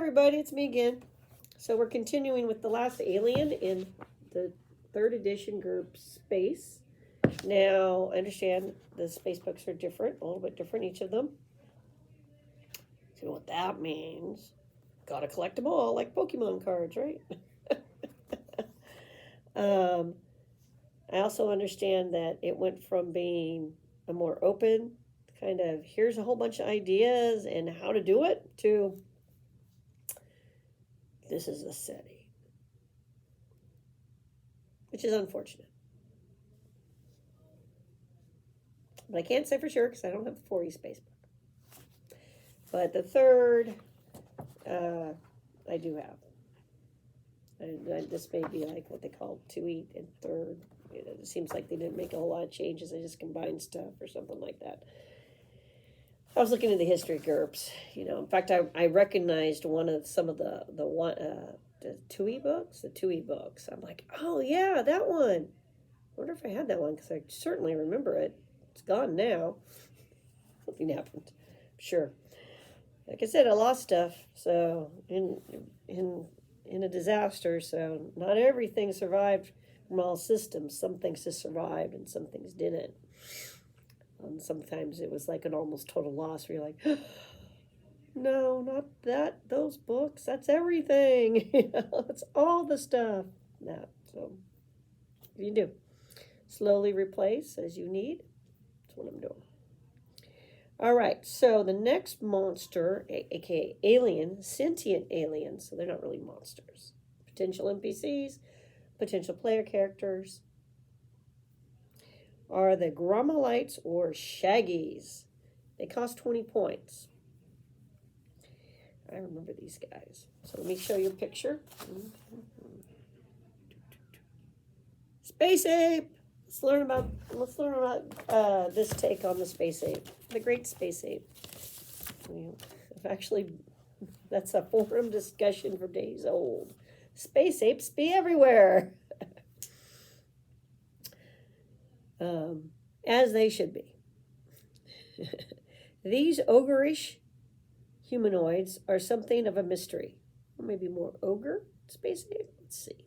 everybody, it's me again. So we're continuing with the last alien in the third edition GURPS Space. Now, I understand the space books are different, a little bit different, each of them. So what that means, gotta collect them all like Pokemon cards, right? I also understand that it went from being a more open, kind of, here's a whole bunch of ideas and how to do it, to this is the setting, which is unfortunate. But I can't say for sure because I don't have the 4E space book. But the third, I do have. And this may be like what they call 2E and third. It seems like they didn't make a whole lot of changes. They just combined stuff or something like that. I was looking at the history of GURPS. In fact, I recognized some of the 2E books. The 2E books. I'm like, oh yeah, that one. I wonder if I had that one because I certainly remember it. It's gone now. Something happened. I'm sure. Like I said, I lost stuff. So in a disaster. So not everything survived from all systems. Some things just survived and some things didn't. And sometimes it was like an almost total loss where you're like, no, not that, those books, that's everything. It's all the stuff. So you do. Slowly replace as you need. That's what I'm doing. All right, so the next monster, aka alien, sentient aliens, so they're not really monsters. Potential NPCs, potential player characters, are the Gormelites or Shaggies. They cost 20 points. I remember these guys. So let me show you a picture. Space ape. Let's learn about this take on the space ape, the great space ape. Actually, that's a forum discussion for days old. Space apes be everywhere. As they should be. These ogreish humanoids are something of a mystery. Or maybe more ogre space ape? Let's see.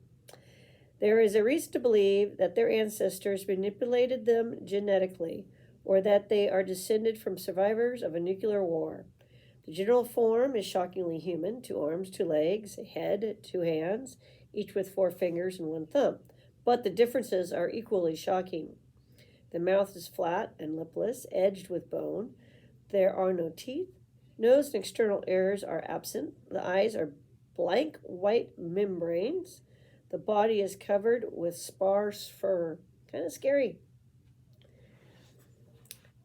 There is a reason to believe that their ancestors manipulated them genetically, or that they are descended from survivors of a nuclear war. The general form is shockingly human: 2 arms, 2 legs, a head, 2 hands, each with 4 fingers and 1 thumb. But the differences are equally shocking. The mouth is flat and lipless, edged with bone. There are no teeth. Nose and external ears are absent. The eyes are blank white membranes. The body is covered with sparse fur. Kind of scary.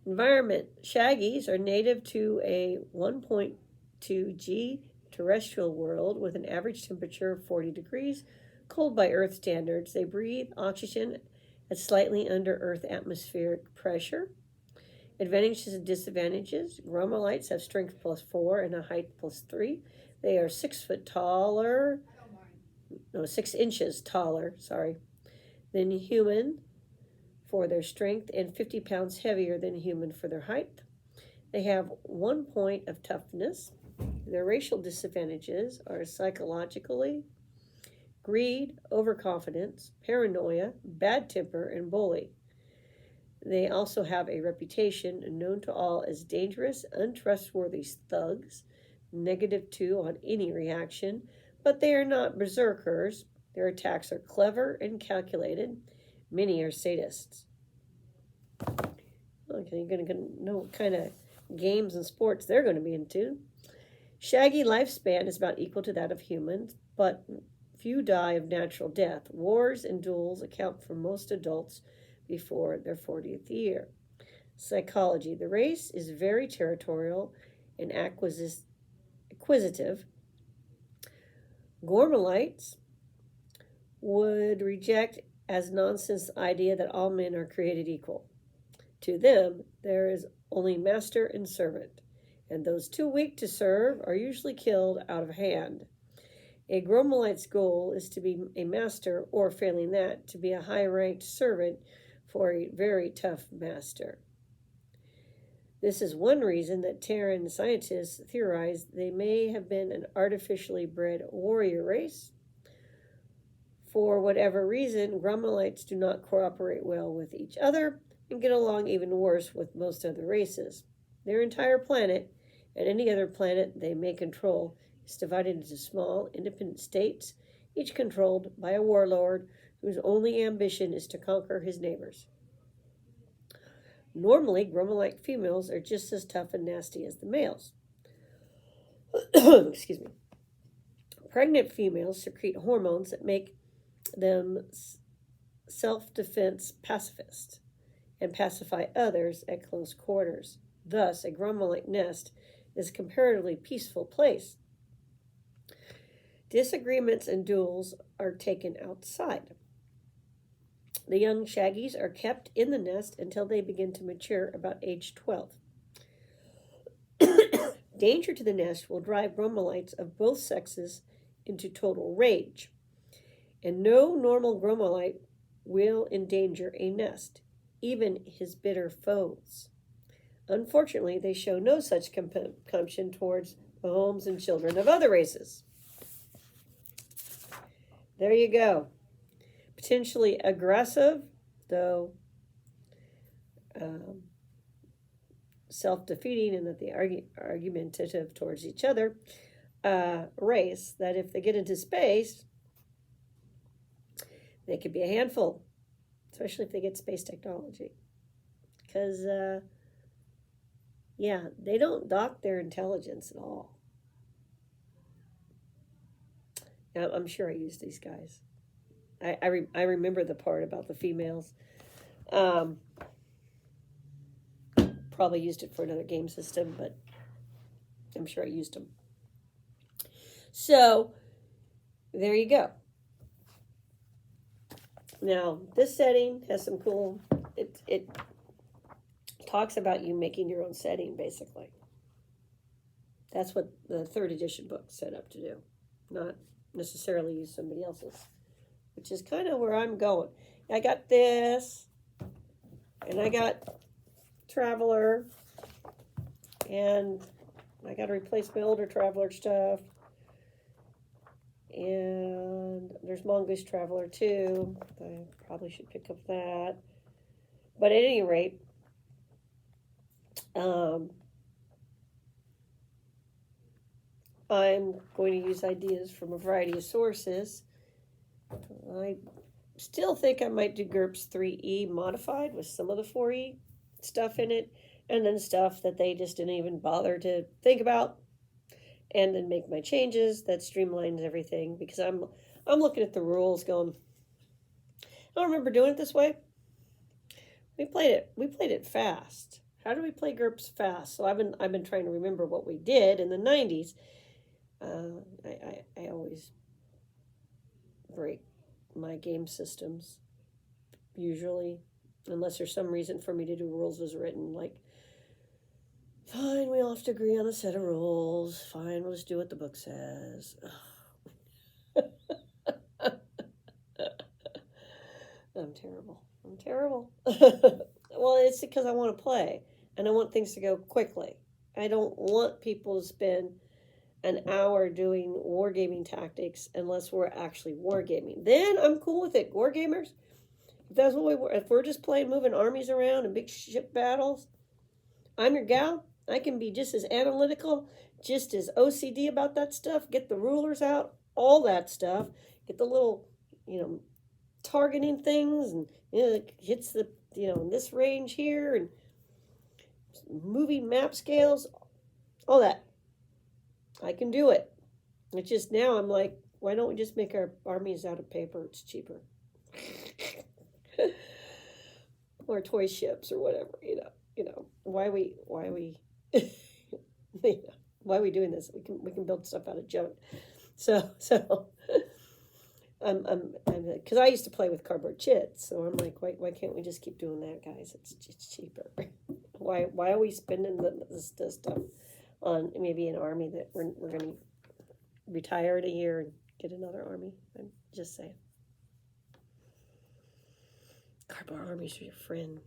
Environment. Shaggies are native to a 1.2 G terrestrial world with an average temperature of 40 degrees, cold by Earth standards. They breathe oxygen at slightly under Earth atmospheric pressure. Advantages and disadvantages. Gormelites have strength +4 and a height +3. They are 6 inches taller, than human for their strength and 50 pounds heavier than human for their height. They have 1 point of toughness. Their racial disadvantages are psychologically greed, overconfidence, paranoia, bad temper, and bully. They also have a reputation known to all as dangerous, untrustworthy thugs, -2 on any reaction, but they are not berserkers. Their attacks are clever and calculated. Many are sadists. Okay, you're going to know what kind of games and sports they're going to be into. Shaggy lifespan is about equal to that of humans, but few die of natural death. Wars and duels account for most adults before their 40th year. Psychology. The race is very territorial and acquisitive. Gormelites would reject as nonsense the idea that all men are created equal. To them, there is only master and servant, and those too weak to serve are usually killed out of hand. A Gormelite's goal is to be a master, or failing that, to be a high-ranked servant for a very tough master. This is one reason that Terran scientists theorize they may have been an artificially bred warrior race. For whatever reason, Gormelites do not cooperate well with each other and get along even worse with most other races. Their entire planet, and any other planet they may control, is divided into small, independent states, each controlled by a warlord whose only ambition is to conquer his neighbors. Normally, Gormelite females are just as tough and nasty as the males. Excuse me. Pregnant females secrete hormones that make them self-defense pacifists and pacify others at close quarters. Thus, a Gormelite nest is a comparatively peaceful place. Disagreements and duels are taken outside. The young Shaggies are kept in the nest until they begin to mature about age 12. Danger to the nest will drive Gormelites of both sexes into total rage, and no normal Gormelite will endanger a nest, even his bitter foes. Unfortunately, they show no such compassion towards the homes and children of other races. There you go. Potentially aggressive, though self-defeating, and that they argumentative towards each other race, that if they get into space, they could be a handful, especially if they get space technology. Because, they don't dock their intelligence at all. Now, I'm sure I used these guys. I remember the part about the females. Probably used it for another game system, but I'm sure I used them. So, there you go. Now, this setting has some cool, it talks about you making your own setting, basically. That's what the 3rd edition book set up to do, not necessarily use somebody else's, which is kind of where I'm going. I got this, and I got Traveler, and I got to replace my older Traveler stuff, and there's Mongoose Traveler too. I probably should pick up that, but at any rate, I'm going to use ideas from a variety of sources. I still think I might do GURPS 3E modified with some of the 4E stuff in it, and then stuff that they just didn't even bother to think about, and then make my changes that streamlines everything, because I'm looking at the rules going, I don't remember doing it this way. We played it fast. How do we play GURPS fast? So I've been trying to remember what we did in the 90s. I always break my game systems, usually, unless there's some reason for me to do rules as written, like, fine, we all have to agree on a set of rules. Fine, we'll just do what the book says. I'm terrible. Well, it's because I want to play, and I want things to go quickly. I don't want people to spend an hour doing wargaming tactics unless we're actually wargaming. Then I'm cool with it. Wargamers, if that's what if we're just playing moving armies around and big ship battles, I'm your gal. I can be just as analytical, just as OCD about that stuff. Get the rulers out, all that stuff. Get the little, targeting things, and it hits the, in this range here, and moving map scales, all that. I can do it. It's just now I'm like, why don't we just make our armies out of paper? It's cheaper. Or toy ships or whatever, why are we why are we doing this? We can build stuff out of junk. So I'm because I used to play with cardboard chits, so I'm like, why can't we just keep doing that, guys? It's cheaper. Why are we spending this stuff on maybe an army that we're going to retire in a year and get another army? I'm just saying. Cardboard armies are your friend.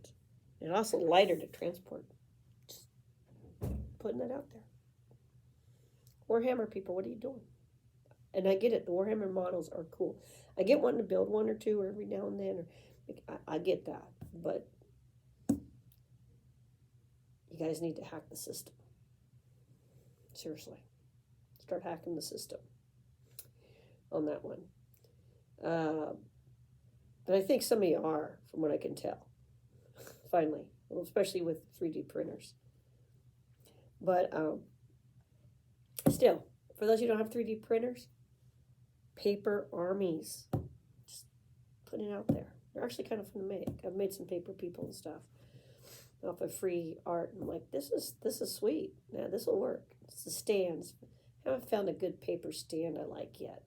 They're also lighter to transport. Just putting it out there. Warhammer people, what are you doing? And I get it. The Warhammer models are cool. I get wanting to build one or two every now and then. I get that. But you guys need to hack the system. Seriously. Start hacking the system on that one. And I think some of you are, from what I can tell. Finally. Well, especially with 3D printers. But still, for those who don't have 3D printers, paper armies. Just putting it out there. They're actually kind of fun to make. I've made some paper people and stuff off of free art. And I'm like, this is sweet. Yeah, this will work. It's the stands. I haven't found a good paper stand I like yet.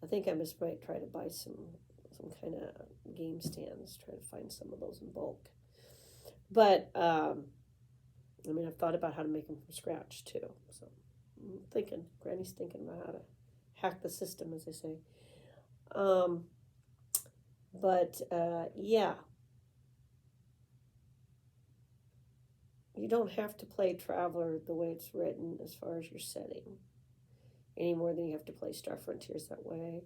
I think I might try to buy some kind of game stands. Try to find some of those in bulk. But I mean, I've thought about how to make them from scratch too. So I'm thinking. Granny's thinking about how to hack the system, as they say. Yeah. You don't have to play Traveler the way it's written as far as your setting, any more than you have to play Star Frontiers that way,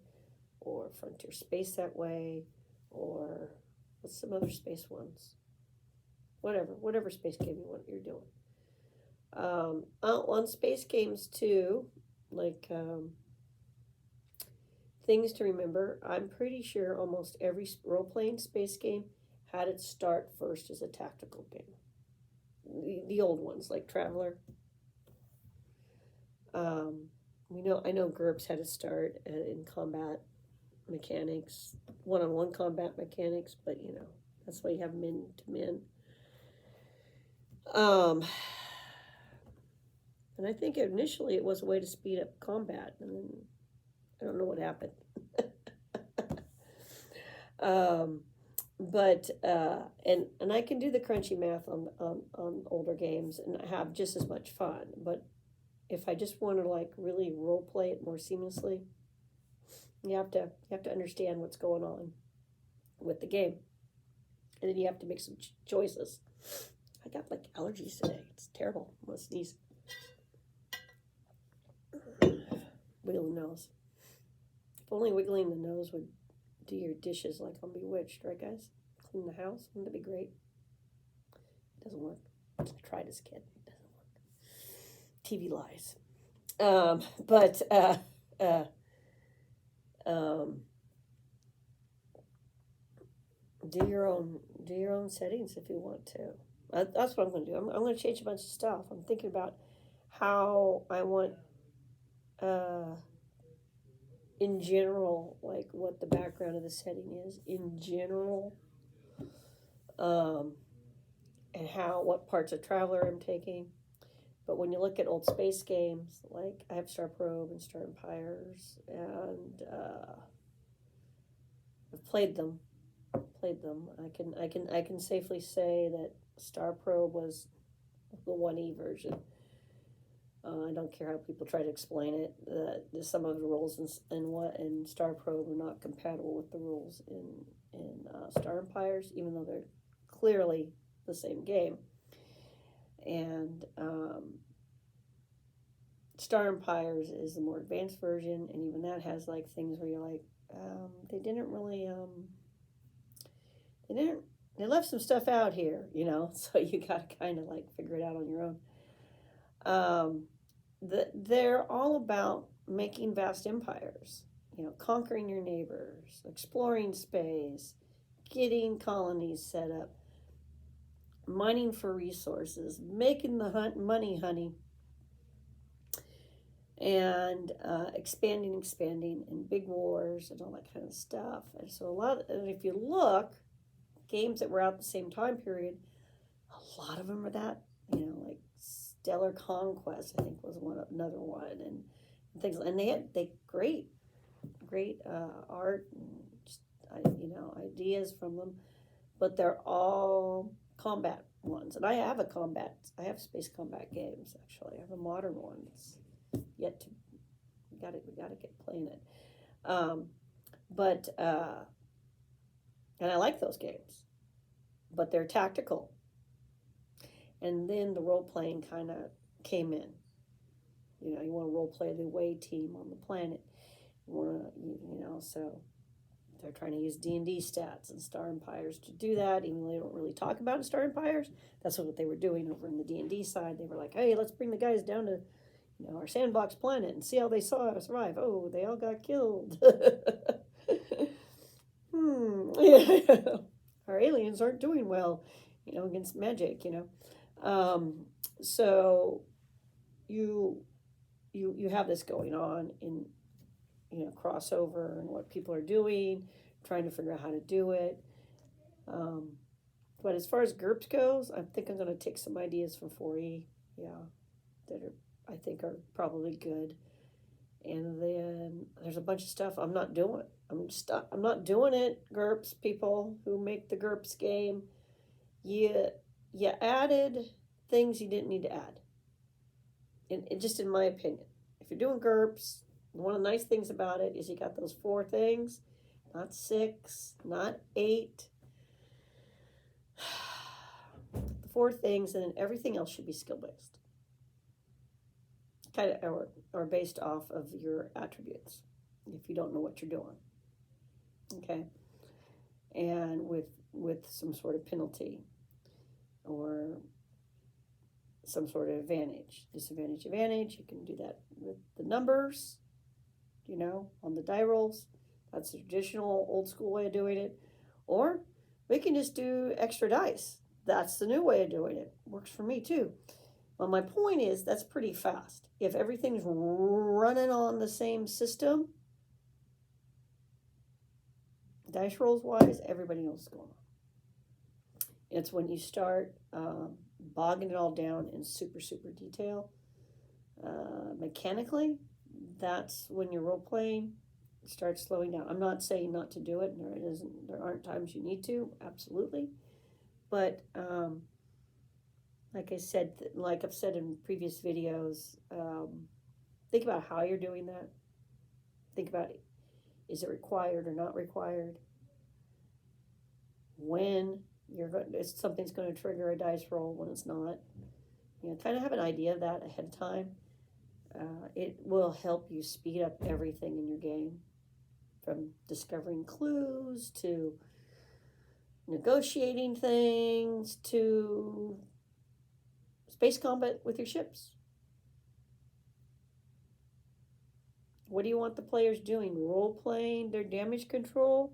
or Frontier Space that way, or what's some other space ones? Whatever space game you're doing. On space games too, like things to remember. I'm pretty sure almost every role-playing space game had its start first as a tactical game. The old ones like Traveler. I know GURPS had a start in combat mechanics, one-on-one combat mechanics, but that's why you have men to men. And I think initially it was a way to speed up combat, and then I don't know what happened. And I can do the crunchy math on older games, and I have just as much fun. But if I just want to like really role play it more seamlessly, you have to understand what's going on with the game, and then you have to make some choices. I got like allergies today. It's terrible. I'm gonna sneeze. Wiggle the nose. If only wiggling the nose would do your dishes like on Bewitched, right, guys? Clean the house. Wouldn't that be great? It doesn't work. I tried as a kid. It doesn't work. TV lies. Do your own settings if you want to. That's what I'm going to do. I'm going to change a bunch of stuff. I'm thinking about how I want, in general, like what the background of the setting is in general, and what parts of Traveler I'm taking. But when you look at old space games, like I have Star Probe and Star Empires, and I've played them. I can safely say that Star Probe was the 1E version. I don't care how people try to explain it. Some of the rules in Star Probe are not compatible with the rules in Star Empires, even though they're clearly the same game. And Star Empires is the more advanced version, and even that has like things where you're like, they didn't really they left some stuff out here, so you got to kind of like figure it out on your own. They're all about making vast empires, conquering your neighbors, exploring space, getting colonies set up, mining for resources, making the money, honey, and expanding, and big wars and all that kind of stuff. And so and if you look, games that were out at the same time period, a lot of them are that, like Stellar Conquest, I think was another one, and things, and they great art and just, ideas from them, but they're all combat ones. And I have space combat games actually. I have a modern one that's yet to we gotta get playing it, and I like those games, but they're tactical. And then the role-playing kind of came in. You know, you want to role play the away team on the planet. You want to, so they're trying to use D&D stats and Star Empires to do that, even though they don't really talk about Star Empires. That's what they were doing over in the D&D side. They were like, hey, let's bring the guys down to, our sandbox planet and see how they survive. Oh, they all got killed. Our aliens aren't doing well, against magic, So you have this going on in, crossover and what people are doing, trying to figure out how to do it. But as far as GURPS goes, I think I'm going to take some ideas from 4E, that I think are probably good. And then there's a bunch of stuff I'm not doing. I'm not doing it, GURPS people who make the GURPS game. You added things you didn't need to add. And just in my opinion, if you're doing GURPS, one of the nice things about it is you got those 4 things, not 6, not 8. The 4 things, and then everything else should be skill based. Kind of, or based off of your attributes, if you don't know what you're doing. Okay, and with some sort of penalty or some sort of advantage, disadvantage, advantage. You can do that with the numbers, on the die rolls. That's the traditional old school way of doing it. Or we can just do extra dice. That's the new way of doing it. Works for me too. Well, my point is that's pretty fast. If everything's running on the same system, dice rolls wise, everybody knows what's going on. It's when you start bogging it all down in super, super detail, mechanically, that's when your role playing starts slowing down. I'm not saying not to do it. There aren't times you need to, absolutely. But like I've said in previous videos, think about how you're doing that. Think about it. Is it required or not required? When something's going to trigger a dice roll, when it's not. Kind of have an idea of that ahead of time. It will help you speed up everything in your game, from discovering clues to negotiating things to space combat with your ships. What do you want the players doing? Role playing their damage control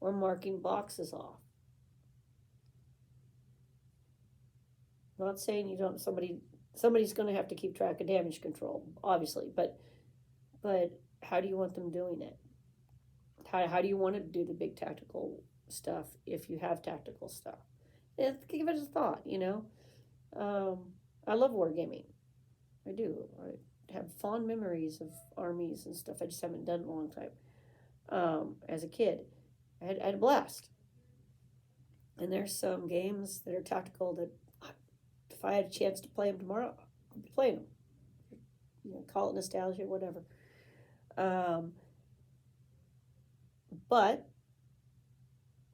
or marking boxes off? I'm not saying you don't. Somebody's going to have to keep track of damage control, obviously, but how do you want them doing it? How do you want to do the big tactical stuff if you have tactical stuff? And give it a thought. I love wargaming. I do. I have fond memories of armies and stuff. I just haven't done it in a long time. As a kid, I had a blast. And there's some games that are tactical that, if I had a chance to play them tomorrow, I'd be playing them. Call it nostalgia, whatever. But,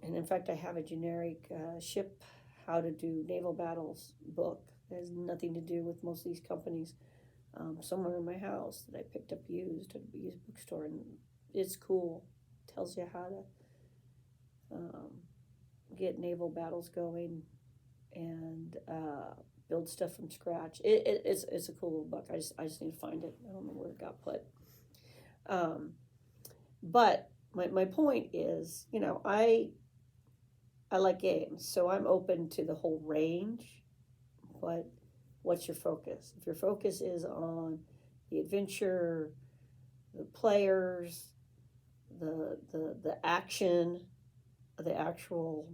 and in fact, I have a generic ship how to do naval battles book. It has nothing to do with most of these companies. Somewhere in my house that I picked up used at a used bookstore, and it's cool. Tells you how to get naval battles going and build stuff from scratch. It's a cool little book. I just need to find it. I don't know where it got put. But my point is, I like games, so I'm open to the whole range. But what's your focus? If your focus is on the adventure, the players, the action, the actual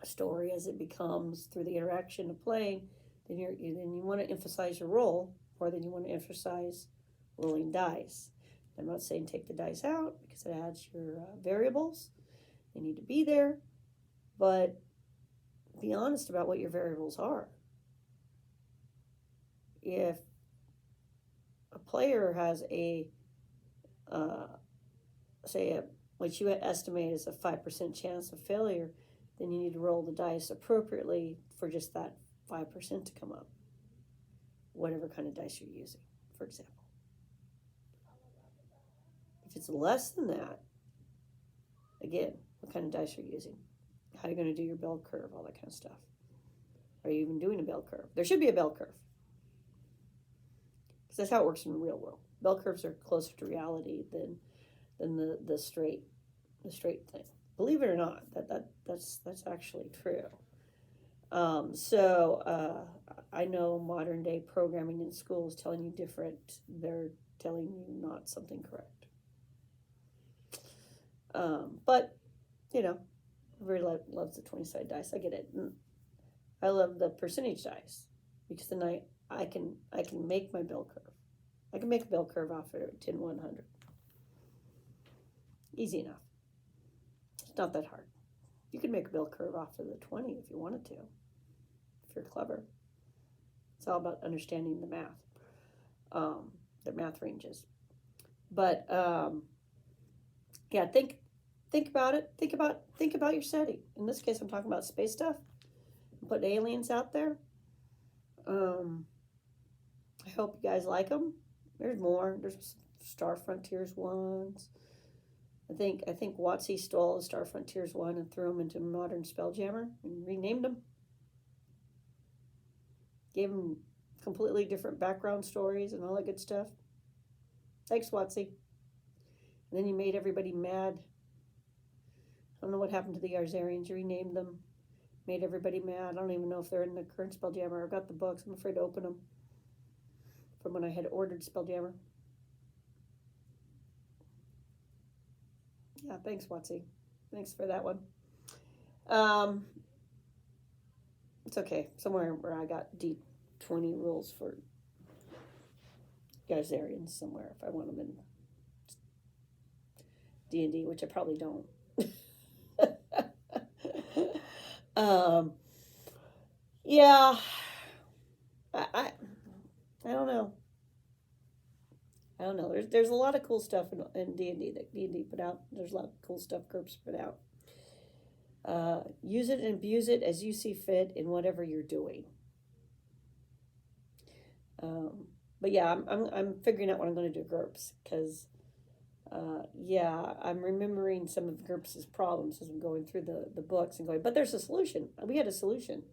story as it becomes through the interaction of playing, then you want to emphasize your role more than you want to emphasize rolling dice. I'm not saying take the dice out because it adds your variables. They need to be there, but be honest about what your variables are. If a player has what you estimate is a 5% chance of failure, then you need to roll the dice appropriately for just that 5% to come up. whatever kind of dice you're using, for example. If it's less than that, again, what kind of dice are you using? How are you going to do your bell curve, all that kind of stuff. Are you even doing a bell curve? There should be a bell curve. Because that's how it works in the real world. Bell curves are closer to reality than the straight thing. Believe it or not, that's actually true. I know modern day programming in school is telling you different. They're telling you not something correct. But everybody loves the 20-sided dice. I get it. I love the percentage dice because then I can make my bell curve. I can make a bell curve off of 10, 100. Easy enough. It's not that hard. You can make a bell curve off of the 20 if you wanted to, if you're clever. It's all about understanding the math, the math ranges. But think about it. Think about your setting. In this case, I'm talking about space stuff. I'm putting aliens out there. I hope you guys like them. There's more. There's Star Frontiers ones. I think WotC stole the Star Frontiers one and threw them into Modern Spelljammer and renamed them. Gave them completely different background stories and all that good stuff. Thanks, WotC. And then you made everybody mad. I don't know what happened to the Arzarians. You renamed them. Made everybody mad. I don't even know if they're in the current Spelljammer. I've got the books. I'm afraid to open them from when I had ordered Spelljammer. Yeah, thanks, WotC. Thanks for that one. It's okay. Somewhere where I got D20 rules for Gazarians somewhere if I want them in D&D, which I probably don't. Yeah. I don't know. I don't know. There's a lot of cool stuff in D&D that D&D put out. There's a lot of cool stuff GURPS put out. Use it and abuse it as you see fit in whatever you're doing. But yeah, I'm figuring out what I'm going to do GURPS because I'm remembering some of GURPS's problems as I'm going through the books and going, but there's a solution. We had a solution.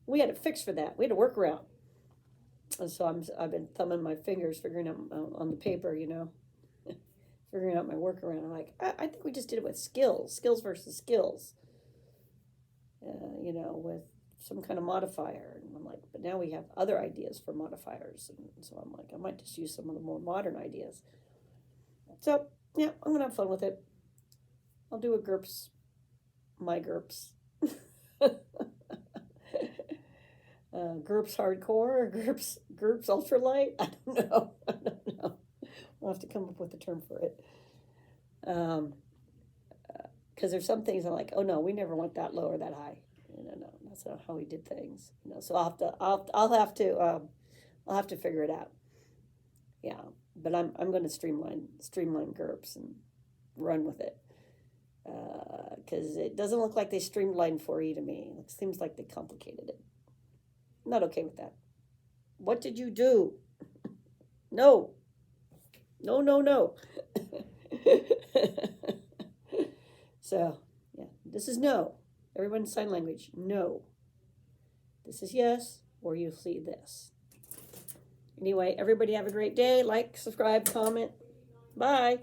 We had a fix for that. We had a workaround. And so I've been thumbing my fingers, figuring out on the paper, figuring out my workaround. I'm like, I think we just did it with skills versus skills, with some kind of modifier. And I'm like, but now we have other ideas for modifiers. And so I'm like, I might just use some of the more modern ideas. So, yeah, I'm going to have fun with it. I'll do a GURPS, my GURPS. GURPS hardcore or GURPS ultralight? I don't know. We'll have to come up with a term for it. Because there's some things I'm like, oh no, we never went that low or that high. No, that's not how we did things. So I'll have to figure it out. Yeah, but I'm going to streamline GURPS and run with it. Because it doesn't look like they streamlined 4E to me. It seems like they complicated it. I'm not okay with that. What did you do? No. So, yeah, this is no. Everyone sign language, no. This is yes, or you'll see this. Anyway, everybody have a great day. Like, subscribe, comment. Bye.